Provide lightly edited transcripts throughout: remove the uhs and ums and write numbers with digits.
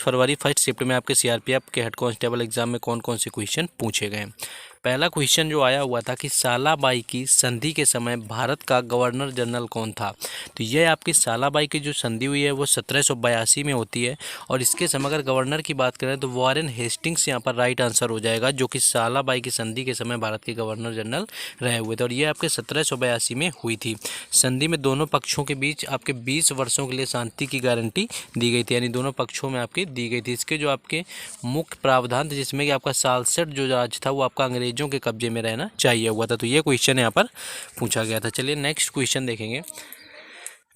फरवरी first shift में आपके CRPF के हेड कांस्टेबल एग्जाम में कौन कौन से क्वेश्चन पूछे गए। पहला क्वेश्चन जो आया हुआ था कि सालाबाई की संधि के समय भारत का गवर्नर जनरल कौन था। तो ये आपकी सालाबाई की जो संधि हुई है वो 1782 में होती है और इसके समय अगर गवर्नर की बात करें तो वॉरेन हेस्टिंग्स यहाँ पर राइट आंसर हो जाएगा, जो कि सालाबाई की संधि के समय भारत के गवर्नर जनरल रहे हुए थे और ये आपके 1782 में हुई थी। संधि में दोनों पक्षों के बीच आपके 20 वर्षों के लिए शांति की गारंटी दी गई थी, यानी दोनों पक्षों में आपकी दी गई थी। इसके जो आपके मुख्य प्रावधान थे जिसमें कि आपका सालसठ जो राज था वो आपका अंग्रेजों के कब्जे में रहना चाहिए हुआ था। तो ये क्वेश्चन यहाँ पर पूछा गया था। चलिए नेक्स्ट क्वेश्चन देखेंगे।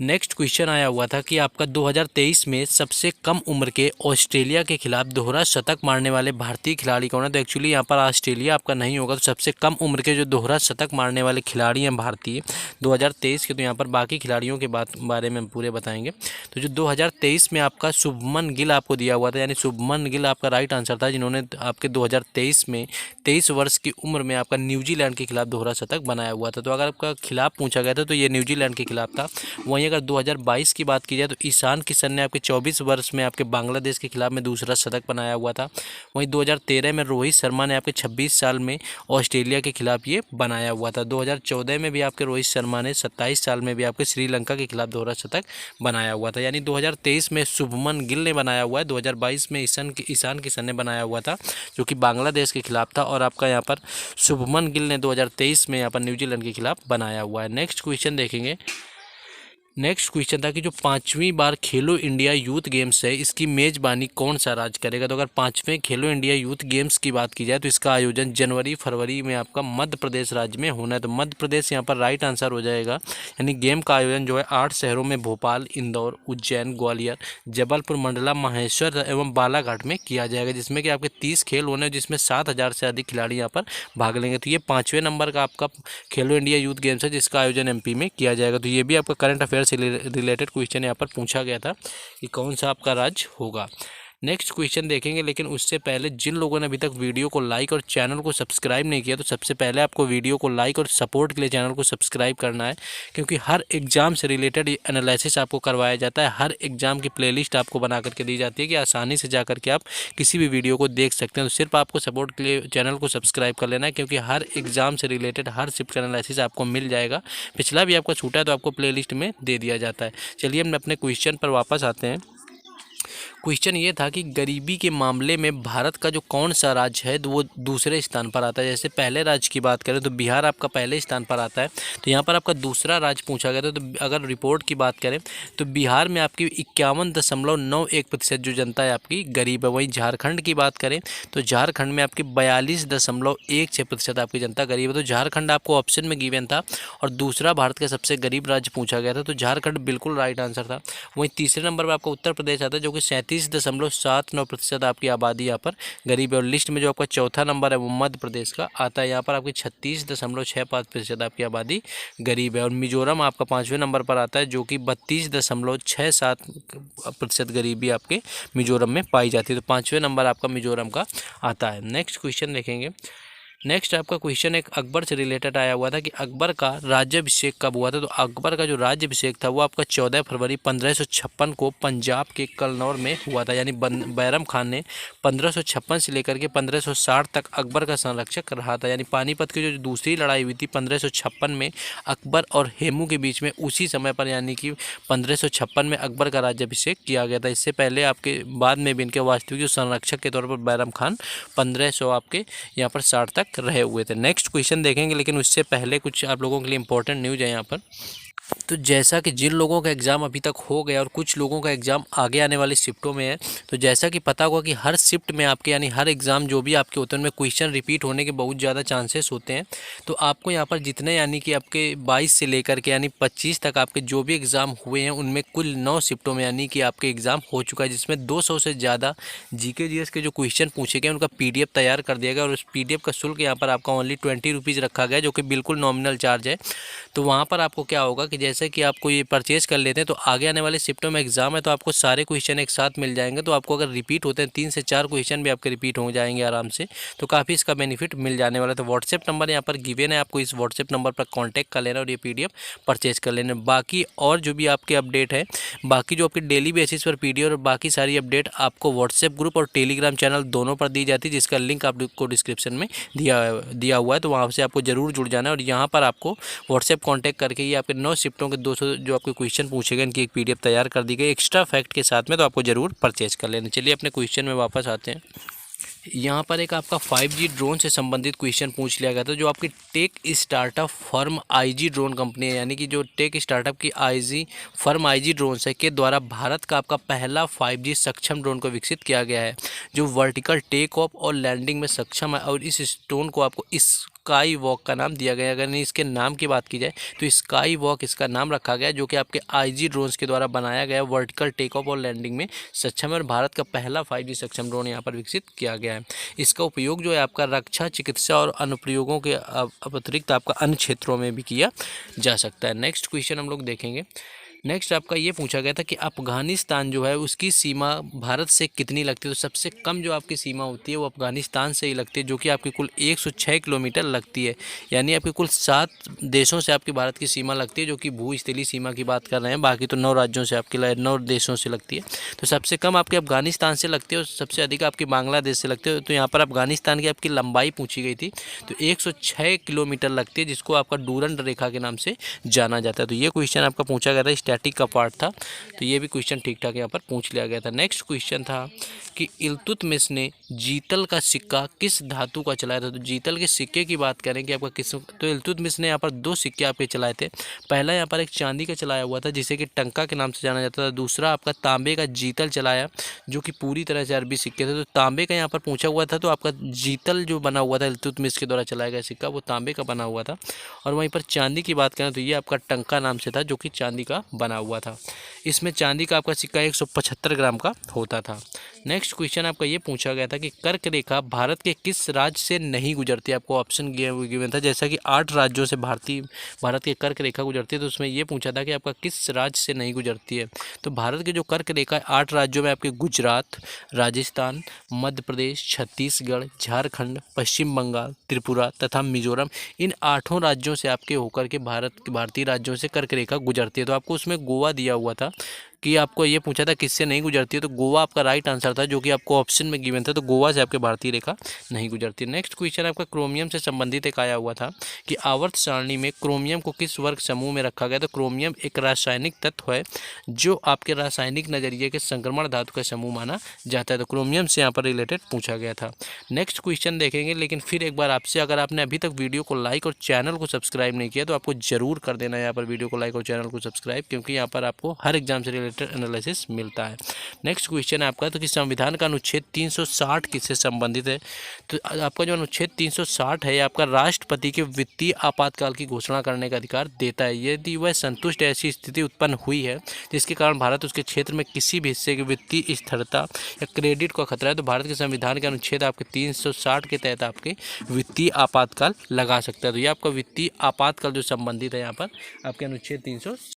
नेक्स्ट क्वेश्चन आया हुआ था कि आपका 2023 में सबसे कम उम्र के ऑस्ट्रेलिया के खिलाफ दोहरा शतक मारने वाले भारतीय खिलाड़ी कौन है। तो एक्चुअली यहाँ पर ऑस्ट्रेलिया आपका नहीं होगा, तो सबसे कम उम्र के जो दोहरा शतक मारने वाले खिलाड़ी हैं भारतीय 2023 के, तो यहाँ पर बाकी खिलाड़ियों के बारे में पूरे बताएंगे। तो जो 2023 में आपका शुभमन गिल आपको दिया हुआ था, यानी शुभमन गिल आपका राइट आंसर था, जिन्होंने आपके 2023 में 23 वर्ष की उम्र में आपका न्यूजीलैंड के खिलाफ दोहरा शतक बनाया हुआ था। तो अगर आपका खिलाफ पूछा गया था तो ये न्यूजीलैंड के खिलाफ था। वहीं अगर 2022 की बात की जाए तो ईशान किशन ने आपके 24 वर्ष में आपके बांग्लादेश के खिलाफ में दूसरा शतक बनाया हुआ था। वहीं 2013 में रोहित शर्मा ने आपके 26 साल में ऑस्ट्रेलिया के खिलाफ ये बनाया हुआ था। 2014 में भी आपके रोहित शर्मा ने 27 साल में भी आपके श्रीलंका के खिलाफ दोहरा शतक बनाया हुआ था। यानी 2023 में शुभमन गिल ने बनाया हुआ है, 2022 में ईशान किशन ने बनाया हुआ था जो कि बांग्लादेश के खिलाफ था, और आपका यहाँ पर शुभमन गिल ने 2023 में यहाँ पर न्यूजीलैंड के खिलाफ बनाया हुआ है। नेक्स्ट क्वेश्चन देखेंगे। नेक्स्ट क्वेश्चन था कि जो 5वीं बार खेलो इंडिया यूथ गेम्स है इसकी मेज़बानी कौन सा राज्य करेगा। तो अगर 5वें खेलो इंडिया यूथ गेम्स की बात की जाए तो इसका आयोजन जनवरी फरवरी में आपका मध्य प्रदेश राज्य में होना है। तो मध्य प्रदेश यहाँ पर राइट आंसर हो जाएगा। यानी गेम का आयोजन जो है 8 शहरों में भोपाल, इंदौर, उज्जैन, ग्वालियर, जबलपुर, मंडला, महेश्वर एवं बालाघाट में किया जाएगा, जिसमें कि आपके 30 खेल होने, जिसमें 7000 से अधिक खिलाड़ी यहाँ पर भाग लेंगे। तो ये 5वें नंबर का आपका खेलो इंडिया यूथ गेम्स है जिसका आयोजन एमपी में किया जाएगा। तो ये भी आपका करंट अफेयर से रिलेटेड क्वेश्चन यहाँ पर पूछा गया था कि कौन सा आपका राज्य होगा। नेक्स्ट क्वेश्चन देखेंगे, लेकिन उससे पहले जिन लोगों ने अभी तक वीडियो को लाइक और चैनल को सब्सक्राइब नहीं किया तो सबसे पहले आपको वीडियो को लाइक और सपोर्ट के लिए चैनल को सब्सक्राइब करना है, क्योंकि हर एग्जाम से रिलेटेड एनालिसिस आपको करवाया जाता है। हर एग्जाम की प्लेलिस्ट आपको बना करके दी जाती है कि आसानी से जा करके आप किसी भी वीडियो को देख सकते हैं। तो सिर्फ आपको सपोर्ट के लिए चैनल को सब्सक्राइब कर लेना है, क्योंकि हर एग्जाम से रिलेटेड हर शिफ्ट का एनालिसिस आपको मिल जाएगा। पिछला भी आपका छूटा है तो आपको प्लेलिस्ट में दे दिया जाता है। चलिए हम अपने क्वेश्चन पर वापस आते हैं। क्वेश्चन ये था कि गरीबी के मामले में भारत का जो कौन सा राज्य है तो वो दूसरे स्थान पर आता है। जैसे पहले राज्य की बात करें तो बिहार आपका पहले स्थान पर आता है, तो यहाँ पर आपका दूसरा राज्य पूछा गया था। तो अगर रिपोर्ट की बात करें तो बिहार में आपकी 51.91% जो जनता है आपकी गरीब है। वहीं झारखंड की बात करें तो झारखंड में आपकी 42.16% आपकी जनता गरीब है। तो झारखंड आपको ऑप्शन में गिवन था और दूसरा भारत का सबसे गरीब राज्य पूछा गया था, तो झारखंड बिल्कुल राइट आंसर था। वहीं तीसरे नंबर पर आपका उत्तर प्रदेश आता है जो कि 37.79% आपकी आबादी यहाँ पर गरीब है। और लिस्ट में जो आपका चौथा नंबर है वो मध्य प्रदेश का आता है, यहाँ पर आपकी 36.65% आपकी आबादी गरीब है। और मिजोरम आपका 5वें नंबर पर आता है जो कि 32.67% गरीबी आपके मिजोरम में पाई जाती है। तो 5वें नंबर आपका मिजोरम का आता है। नेक्स्ट क्वेश्चन देखेंगे। नेक्स्ट आपका क्वेश्चन एक अकबर से रिलेटेड आया हुआ था कि अकबर का राज्याभिषेक कब हुआ था। तो अकबर का जो राज्याभिषेक था वो आपका 14 फरवरी 1556 को पंजाब के कलनौर में हुआ था। यानी बैरम खान ने 1556 से लेकर के 1560 तक अकबर का संरक्षक रहा था। यानी पानीपत की जो दूसरी लड़ाई हुई थी 1556 में अकबर और हेमू के बीच में, उसी समय पर यानी कि 1556 में अकबर का राज्याभिषेक किया गया था। इससे पहले आपके बाद में भी इनके वास्तविक जो संरक्षक के तौर पर बैरम खान 1500 आपके यहाँ पर 60 तक रहे हुए थे। नेक्स्ट क्वेश्चन देखेंगे, लेकिन उससे पहले कुछ आप लोगों के लिए इंपॉर्टेंट न्यूज़ है यहाँ पर। तो जैसा कि जिन लोगों का एग्ज़ाम अभी तक हो गया और कुछ लोगों का एग्ज़ाम आगे आने वाली शिफ्टों में है, तो जैसा कि पता होगा कि हर शिफ्ट में आपके यानी हर एग्ज़ाम जो भी आपके होते हैं उनमें क्वेश्चन रिपीट होने के बहुत ज़्यादा चांसेस होते हैं। तो आपको यहाँ पर जितने यानी कि आपके 22 से लेकर के यानी 25 तक आपके जो भी एग्ज़ाम हुए हैं उनमें कुल 9 शिफ्टों में यानी कि आपके एग्ज़ाम हो चुका है, जिसमें 200 से ज़्यादा जीके जीएस के जो क्वेश्चन पूछे गए उनका PDF तैयार कर दिया गया। और उस PDF का शुल्क यहाँ पर आपका ओनली 20 रुपीज़ रखा गया, जो कि बिल्कुल नॉमिनल चार्ज है। तो वहाँ पर आपको क्या होगा कि जैसे कि आपको ये परचेज कर लेते हैं तो आगे आने वाले शिफ्टों में एग्जाम है तो आपको सारे क्वेश्चन एक साथ मिल जाएंगे। तो आपको अगर रिपीट होते हैं 3 से 4 क्वेश्चन भी आपके रिपीट हो जाएंगे आराम से, तो काफ़ी इसका बेनिफिट मिल जाने वाला है। तो व्हाट्सएप नंबर यहाँ पर गिवन है, आपको इस व्हाट्सएप नंबर पर कॉन्टैक्ट कर लेना और ये PDF परचेज कर लेना। बाकी और जो भी आपके अपडेट है, बाकी जो आपके डेली बेसिस पर PDF और बाकी सारी अपडेट आपको व्हाट्सएप ग्रुप और टेलीग्राम चैनल दोनों पर दी जाती है, जिसका लिंक आपको डिस्क्रिप्शन में दिया हुआ है। तो वहाँ से आपको जरूर जुड़ जाना है और यहाँ पर आपको व्हाट्सएप कांटेक्ट करके ये आपके 9 शिफ्टों के 200 जो आपके क्वेश्चन पूछे गए इनकी एक PDF तैयार कर दी गई एक्स्ट्रा फैक्ट के साथ में, तो आपको जरूर परचेज कर लेना। चलिए अपने क्वेश्चन में वापस आते हैं। यहाँ पर एक आपका 5G ड्रोन से संबंधित क्वेश्चन पूछ लिया गया था। जो आपकी tech startup firm IG drone company है, यानी कि जो टेक स्टार्टअप की फर्म IG ड्रोन्स है के द्वारा भारत का आपका पहला 5G सक्षम ड्रोन को विकसित किया गया है, जो वर्टिकल टेक ऑफ और लैंडिंग में सक्षम है। और इस ड्रोन को आपको स्काई वॉक का नाम दिया गया है। अगर इसके नाम की बात की जाए तो स्काई वॉक इसका नाम रखा गया है, जो कि आपके IG ड्रोन्स के द्वारा बनाया गया वर्टिकल टेक ऑफ और लैंडिंग में सक्षम है और भारत का पहला 5G सक्षम ड्रोन यहाँ पर विकसित किया गया है। इसका उपयोग जो है आपका रक्षा, चिकित्सा और अनुप्रयोगों के अतिरिक्त आपका अन्य क्षेत्रों में भी किया जा सकता है। नेक्स्ट क्वेश्चन हम लोग देखेंगे। नेक्स्ट आपका ये पूछा गया था कि अफगानिस्तान जो है उसकी सीमा भारत से कितनी लगती है। तो सबसे कम जो आपकी सीमा होती है वो अफगानिस्तान से ही लगती है, जो कि आपकी कुल 106 किलोमीटर लगती है। यानी आपकी कुल 7 देशों से आपकी भारत की सीमा लगती है, जो कि भूस्थलीय सीमा की बात कर रहे हैं। बाकी तो 9 राज्यों से आपकी 9 देशों से लगती है। तो सबसे कम आपके अफगानिस्तान से लगती है और सबसे अधिक आपकी बांग्लादेश से लगती है। तो यहाँ पर अफगानिस्तान की आपकी लंबाई पूछी गई थी, तो 106 किलोमीटर लगती है, जिसको आपका डूरंड रेखा के नाम से जाना जाता है। तो ये क्वेश्चन आपका पूछा गया था, स्टैटिक का पार्ट था, तो ये भी क्वेश्चन ठीक ठाक यहाँ पर पूछ लिया गया था। नेक्स्ट क्वेश्चन था कि इल्तुतमिश ने जीतल का सिक्का किस धातु का चलाया था। तो जीतल के सिक्के की बात करें कि आपका किस, तो इल्तुतमिश ने यहाँ पर 2 सिक्के आपके चलाए थे। पहला यहाँ पर एक चांदी का चलाया हुआ था जिसे कि टंका के नाम से जाना जाता था। दूसरा आपका तांबे का जीतल चलाया, जो कि पूरी तरह से अरबी सिक्के थे। तो तांबे का यहाँ पर पूछा हुआ था, तो आपका जीतल जो बना हुआ था इल्तुतमिश के द्वारा चलाया गया सिक्का वो तांबे का बना हुआ था। और वहीं पर चांदी की बात करें तो ये आपका टंका नाम से था, जो कि चांदी का बना हुआ था। इसमें चांदी का आपका सिक्का 175 ग्राम का होता था। नेक्स्ट क्वेश्चन आपका ये पूछा गया था कि कर्क रेखा भारत के किस राज्य से नहीं गुजरती है। आपको ऑप्शन गिवन था, जैसा कि 8 राज्यों से भारत की कर्क रेखा गुजरती है, तो उसमें ये पूछा था कि आपका किस राज्य से नहीं गुजरती है। तो भारत की जो कर्क रेखा है 8 राज्यों में आपके गुजरात, राजस्थान, मध्य प्रदेश, छत्तीसगढ़, झारखंड, पश्चिम बंगाल, त्रिपुरा तथा मिजोरम, इन 8 राज्यों से आपके होकर के भारतीय राज्यों से कर्क रेखा गुजरती है। तो आपको उसमें गोवा दिया हुआ था कि आपको ये पूछा था किससे नहीं गुजरती है, तो गोवा आपका राइट आंसर था, जो कि आपको ऑप्शन में गिवन था। तो गोवा से आपके भारतीय रेखा नहीं गुजरती। नेक्स्ट क्वेश्चन आपका क्रोमियम से संबंधित एक आया हुआ था कि आवर्त सारणी में क्रोमियम को किस वर्ग समूह में रखा गया। तो क्रोमियम एक रासायनिक तत्व है जो आपके रासायनिक नजरिए के संक्रमण धातु का समूह माना जाता है। तो क्रोमियम से यहाँ पर रिलेटेड पूछा गया था। नेक्स्ट क्वेश्चन देखेंगे, लेकिन फिर एक बार आपसे, अगर आपने अभी तक वीडियो को लाइक और चैनल को सब्सक्राइब नहीं किया तो आपको जरूर कर देना है यहाँ पर वीडियो को लाइक और चैनल को सब्सक्राइब, क्योंकि यहाँ पर आपको हर एग्जाम से रिलेटेड एनालिसिस मिलता है। नेक्स्ट क्वेश्चन है आपका, तो कि संविधान का अनुच्छेद 360 किससे संबंधित है। तो आपका जो अनुच्छेद 360 है आपका राष्ट्रपति के वित्तीय आपातकाल की घोषणा करने का अधिकार देता है, यदि वह संतुष्ट ऐसी स्थिति उत्पन्न हुई है जिसके कारण भारत उसके क्षेत्र में किसी भी हिस्से की वित्तीय स्थिरता या क्रेडिट का खतरा है, तो भारत के संविधान के अनुच्छेद आपके 360 के तहत आपके वित्तीय आपातकाल लगा सकता है। तो ये आपका वित्तीय आपातकाल जो संबंधित है यहाँ पर आपके अनुच्छेद 360